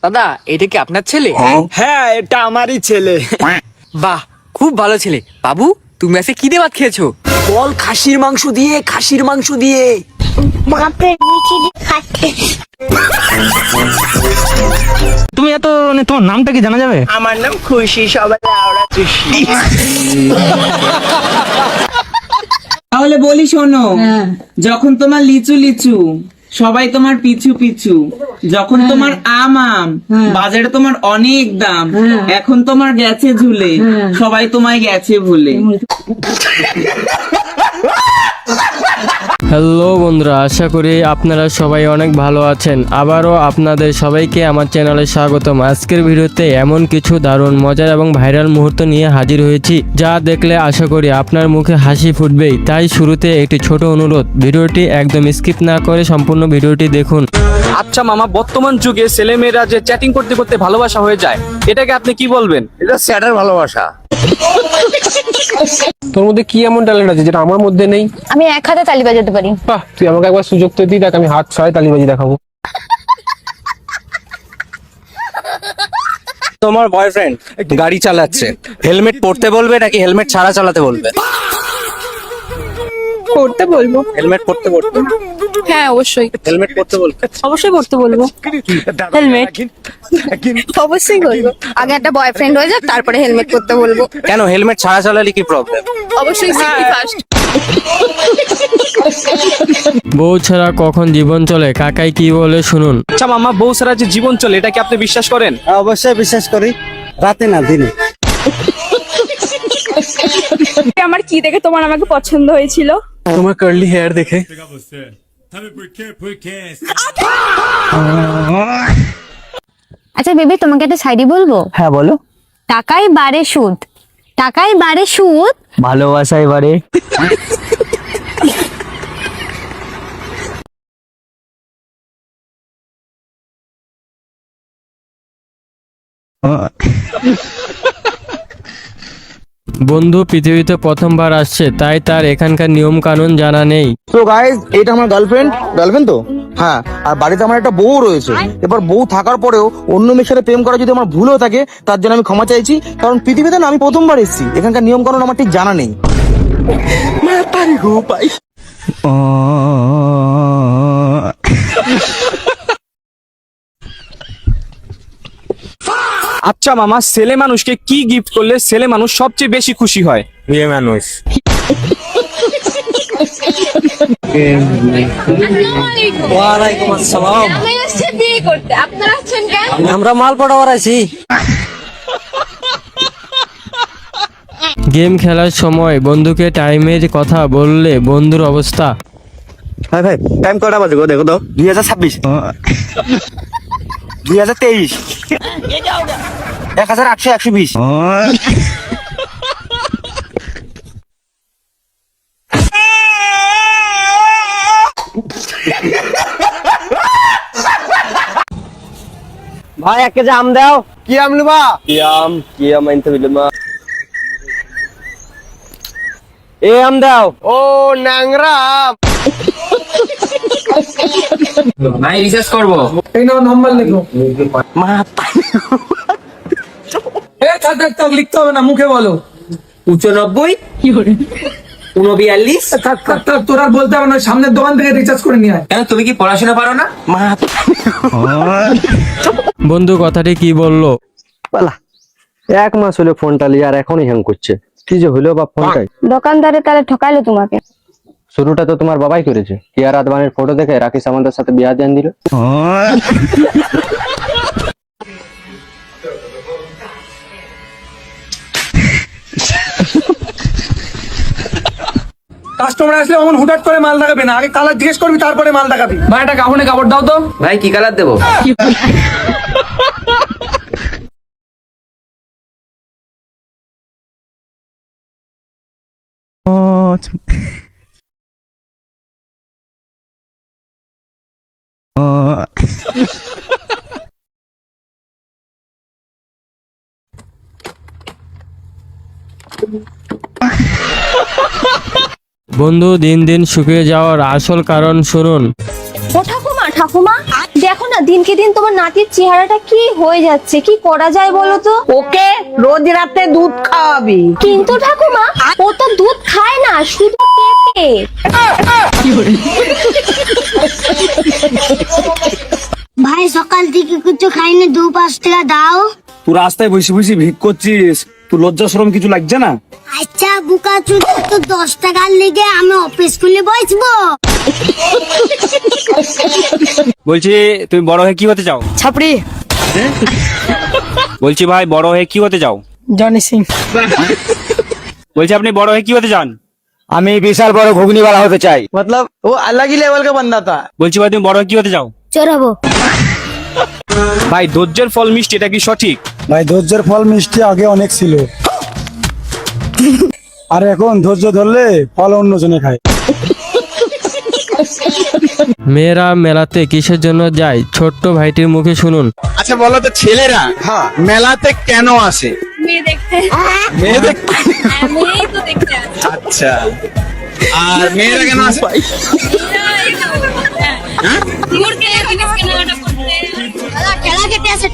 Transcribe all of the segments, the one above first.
দাদা এটা কি আপনার ছেলে? হ্যাঁ, এটা আমারই ছেলে। বাহ, খুব ভালো ছেলে। বাবু, তুমি আজকে কি দিয়ে ভাত খেয়েছো? বল খাসির মাংস দিয়ে, খাসির মাংস দিয়ে। তুমি এত তোমার নামটা কি জানা যাবে? আমার নাম খুশি, সবাই আওড়া চুষি। তাহলে বলি শোনো, যখন তোমার লিচু লিচু সবাই তোমার পিছু পিছু, যখন তোমার আম আম বাজারে তোমার অনেক দাম, এখন তোমার গেছে ঝুলে সবাই তোমায় গেছে ভুলে। হ্যালো বন্ধুরা, আশা করি আপনারা সবাই অনেক ভালো আছেন। আবারও আপনাদের সবাইকে আমার চ্যানেলে স্বাগতম। আজকের ভিডিওতে এমন কিছু দারুণ মজার এবং ভাইরাল মুহূর্ত নিয়ে হাজির হয়েছি, যা দেখলে আশা করি আপনার মুখে হাসি ফুটবেই। তাই শুরুতে একটি ছোট অনুরোধ, ভিডিওটি একদম স্কিপ না করে সম্পূর্ণ ভিডিওটি দেখুন। আচ্ছা মামা, বর্তমান যুগে ছেলেমেয়েরা যে চ্যাটিং করতে করতে ভালোবাসা হয়ে যায়, এটাকে আপনি কি বলবেন? এটা স্যাটার ভালোবাসা। তোর মধ্যে কি এমন ট্যালেন্ট আছে যেটা আমার মধ্যে নেই? আমি এক হাতে তালি বাজাতে পারি। বাহ, তুই আমাকে একবার সুযোগ তো দিই, দেখ আমি হাত ছয় তালিবাজি দেখাবো। তোমার বয়ফ্রেন্ড গাড়ি চালাচ্ছে, হেলমেট পরতে বলবে নাকি হেলমেট ছাড়া চালাতে বলবে? পড়তে বলবো। হেলমেট পরতে বলবে? হ্যাঁ অবশ্যই, হেলমেট পরতে বলবে? অবশ্যই পড়তে বলবো। হেলমেট অবশ্যই বলবো। আগে একটা বয়ফ্রেন্ড হয়ে যাক, তারপরে হেলমেট পরতে বলবো। কেন হেলমেট ছাড়া চালালে কি প্রবলেম? অবশ্যই সেফটি ফার্স্ট। বউ ছাড়া কখন জীবন চলে, কাকাই কি বলে শুনুন। আচ্ছা মামা, বউ ছাড়া যে জীবন চলে, এটা কি আপনি বিশ্বাস করেন? অবশ্যই বিশ্বাস করি, রাতে না দিনে। আমার কি দেখে তোমার আমাকে পছন্দ হয়েছিল? তোমার কার্লি হেয়ার দেখে। আচ্ছা বেবি, তোমাকে একটা শায়রি বলবো? হ্যাঁ বলো। টাকাই বাড়ে সুদ, টাকাই বাড়ে সুদ, ভালোবাসা এবারে। বন্ধু পৃথিবীতে প্রথমবার আসছে, তাই তার এখানকার নিয়ম কানুন জানা নেই। তো গাইস, এটা আমার গার্লফ্রেন্ড তো হ্যাঁ, আর বাড়িতে আমার একটা বউ রয়েছে। এবার বউ থাকার পরেও অন্য মেয়ের সাথে প্রেম করা যদি আমার ভুল হয়ে থাকে, তার জন্য আমি ক্ষমা চাইছি। কারণ পৃথিবীতে না আমি প্রথমবার এসেছি, এখানকার নিয়ম কানুন আমার ঠিক জানা নেই। আচ্ছা মামা, ছেলে মানুষকে কি গিফট করলে ছেলে মানুষ সবচেয়ে বেশি খুশি হয়? মেয়ে মানুষ। ওয়ালাইকুম আসসালাম। আমি আসছি বিয়ে করতে, আপনারা আছেন কেন? আমরা মাল পড়াবার আছি। গেম খেলার সময় বন্ধুকে টাইমের কথা বললে বন্ধুর অবস্থা। হ্যাঁ ভাই, টাইম কটা বাজে গো? দেখো তো 2026, 2023, 1800, 120। ভাই এক কেজি আম দাও। কি আম নেবা? কি আম আনতে হইলে মা? এ আম দাও। ও ন্যাংরা আম। ভাই রিচার্জ করবো। এই নাও নাম্বার লেখো। মা থাক লিখতে হবে না, মুখে বলো। 95 49। থাক তোরা বলতে হবে না, সামনের দোকান থেকে রিচার্জ করে নিয়ে আয়। কেন, তুমি কি পড়াশোনা পারো না? মা বন্ধু কথাটি কি বললো? পালা 1 মাস হলো ফোনটা লিয়ে আর এখনই হ্যাং করছে। কি যে হলো বাপ ফোনটাই? দোকানদারে তাহলে ঠকাইলো তোমাকে। শুরুটা তো তোমার বাবাই করেছে। কিয়ার আদবানের ফটো দেখে রাকেশ আমাদের সাথে বিয়া দেন দিল। কাস্টমার আসলে অমন হুটহাট করে মাল দেখাবে না, আগে কালার জিজ্ঞেস করবি তারপরে মাল দেখাবি। ভাই একটা কাপড়ে কাপড় দাও তো। ভাই কি কালার দেবো? বন্ধু দিন দিন শুকিয়ে যাওয়ার আসল কারণ শুনুন। ও ঠাকুমা, ঠাকুমা দেখো না দিনকে দিন তোমার নাতির চেহারাটা কি হয়ে যাচ্ছে, কি করা যায় বলো তো? ওকে রোজ রাতে দুধ খাওয়াবি। কিন্তু ঠাকুমা ও তো দুধ খায় না, শুধু পেঁপে। ভাই সকাল থেকে কিছু খাইনি, 2-5 টাকা দাও। তুই রাস্তায় বসে বসে ভিক করছিস, তুই লজ্জা শরম কিছু লাগছে না? আচ্ছা বুকা চুদ, তো 10 টাকার লেগে আমি অফিস খুলে বসবো? বলছি তুমি বড় হয়ে কি হতে চাও? ছাপড়ি। বলছি ভাই বড় হয়ে কি হতে চাও? জনি সিং। বলছি আপনি বড় হয়ে কি হতে চান? আমি বিশাল বড় ঘুগনিওয়ালা হতে চাই। मतलब वो अलग ही लेवल का बंदा था। বলছি ভাই তুমি বড় হয়ে কি হতে চাও? চড়াবো। ভাই ধৈর্যের ফল মিষ্টি, এটা কি সঠিক? ভাই ধৈর্যের ফল মিষ্টি আগে অনেক ছিল, আর এখন ধৈর্য ধরলে ফল অন্যজনে খায়। মেয়েরা মেলাতে কিসের জন্য যায়, ছোট্ট ভাইটির মুখে শুনুন। আচ্ছা বলো তো ছেলেরা মেলাতে কেন আসে? মেয়ে দেখতে। মেয়ে দেখতে। মেয়েই তো দেখতে আসে। আচ্ছা আর মেয়েরা কেন আসে? খেলা কেটে আসে।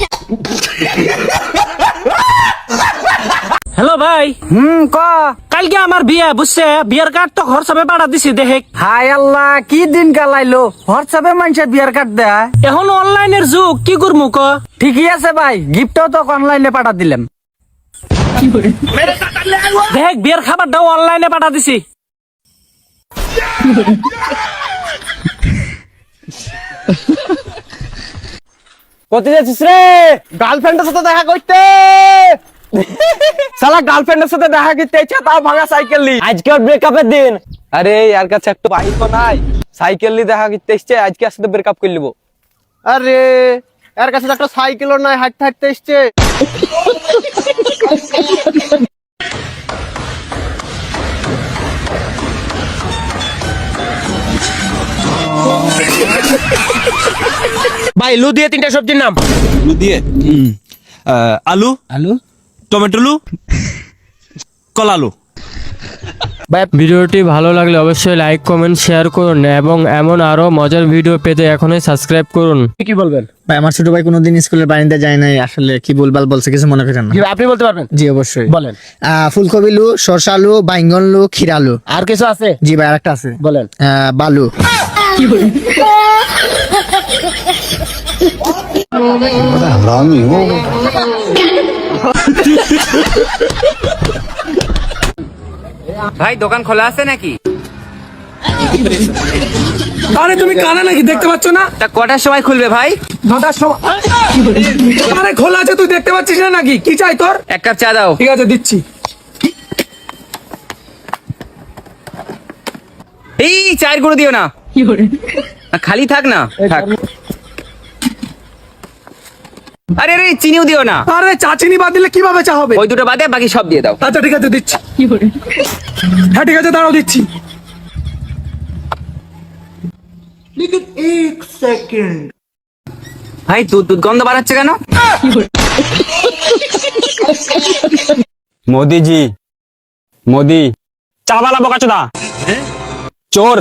হ্যালো ভাই। ক কালকে আমার বিয়ে, বুঝছে? বিয়ের কার্ড তো হোয়াটসঅ্যাপে পাঠা দিছি, দেখে। হায় আল্লাহ কি দিন কালাইলো, হোয়াটসঅ্যাপে মানুষের বিয়ার কার্ড দেয়। এখন অনলাইনের যুগ, কি করবো ক? ঠিকই আছে ভাই, গিফটও তো অনলাইনে পাঠা দিলাম। দেখ বিয়ের খাবারটাও অনলাইনে পাঠা দিছি। কোথায় যাচ্ছিস রে? গার্লফ্রেন্ডের সাথে দেখা করতে। শালা গার্লফ্রেন্ডের সাথে দেখা করতে ইচ্ছা, তাও ভাঙা সাইকেল লি। আজকে ওর ব্রেকআপের দিন। আরে यार কাছে একটা বাইক তো নাই, সাইকেল লি দেখা করতে এসছে, আজকে আর সাথে ব্রেকআপ করে লিবো। আরে এর কাছে একটা সাইকেলও নাই, হাঁটতে হাঁটতে এসছে। ভাই লু দিয়ে 3টা সবজির নাম। লু দিয়ে আলু, টমেটো, কলালু। ভিডিওটি ভালো লাগলে অবশ্যই লাইক কমেন্ট শেয়ার করুন এবং এমন আরো মজার ভিডিও পেতে এখনই সাবস্ক্রাইব করুন। কি বলবেন? ভাই আমার ছোট ভাই কোনোদিন স্কুলের বারান্দায় যায় নাই, আসলে কি বলবাল বলছে কিছু মনে করেন না। আপনি বলতে পারবেন? জি অবশ্যই বলেন। ফুলকপি লু, সরষা আলু, বাইঙ্গন লু, ক্ষীরালু। আর কিছু আছে? জি ভাই আরেকটা আছে। বলেন। বালু। ভাই দোকান খোলা আছে নাকি? আরে তুমি কানা নাকি, দেখতে পাচ্ছ না? তা কটার সময় খুলবে ভাই? 9টার সময়। আরে খোলা আছে, তুই দেখতে পাচ্ছিস না নাকি? কি চাই তোর? এক কাপ চা দাও। ঠিক আছে দিচ্ছি। এই চায়ের গুঁড়ো দিও না, খালি থাক না, থাক। আরে রে চিনিও দিও না। আরে চা চিনি বাদ দিলে কিভাবে চা হবে? ওই দুটো বাদে বাকি সব দিয়ে দাও। আচ্ছা ঠিক আছে দিচ্ছি। হ্যাঁ ঠিক আছে দাঁড়াও দিচ্ছি। ভাই দুধ গন্ধ বাড়াচ্ছে কেন? মোদিজি, মোদি চাওয়ালা বোকাচোদা, চোর।